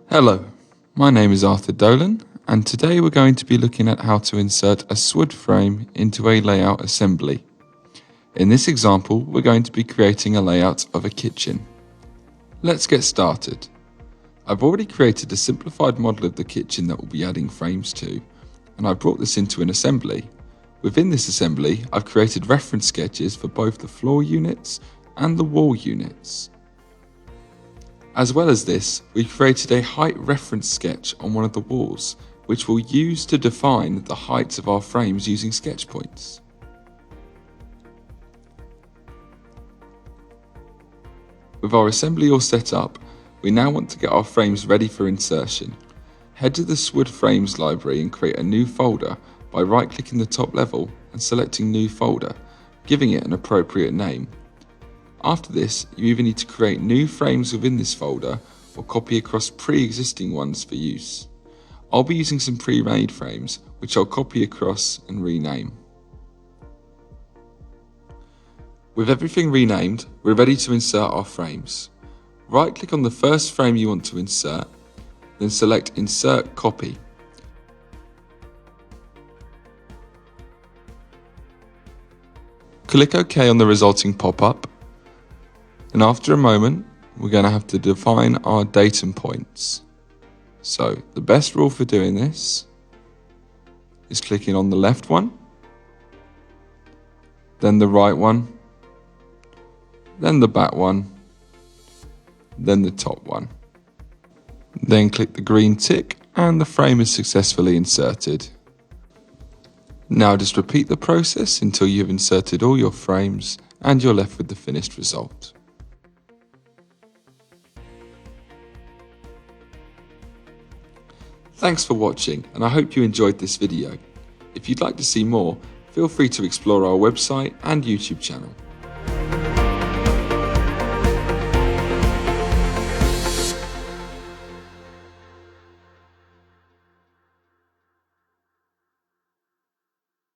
Hello, my name is Arthur Dolan, and today we're going to be looking at how to insert a SWOOD frame into a layout assembly. In this example, we're going to be creating a layout of a kitchen. Let's get started. I've already created a simplified model of the kitchen that we'll be adding frames to, and I brought this into an assembly. Within this assembly, I've created reference sketches for both the floor units and the wall units. As well as this, we've created a height reference sketch on one of the walls, which we'll use to define the heights of our frames using sketch points. With our assembly all set up, we now want to get our frames ready for insertion. Head to the SWOOD Frames library and create a new folder by right-clicking the top level and selecting New Folder, giving it an appropriate name. After this, you either need to create new frames within this folder or copy across pre-existing ones for use. I'll be using some pre-made frames, which I'll copy across and rename. With everything renamed, we're ready to insert our frames. Right-click on the first frame you want to insert, then select Insert Copy. Click OK on the resulting pop-up. And after a moment, we're going to have to define our datum points. So the best rule for doing this is clicking on the left one, then the right one, then the back one, then the top one. Then click the green tick and the frame is successfully inserted. Now just repeat the process until you've inserted all your frames and you're left with the finished result. Thanks for watching, and I hope you enjoyed this video. If you'd like to see more, feel free to explore our website and YouTube channel.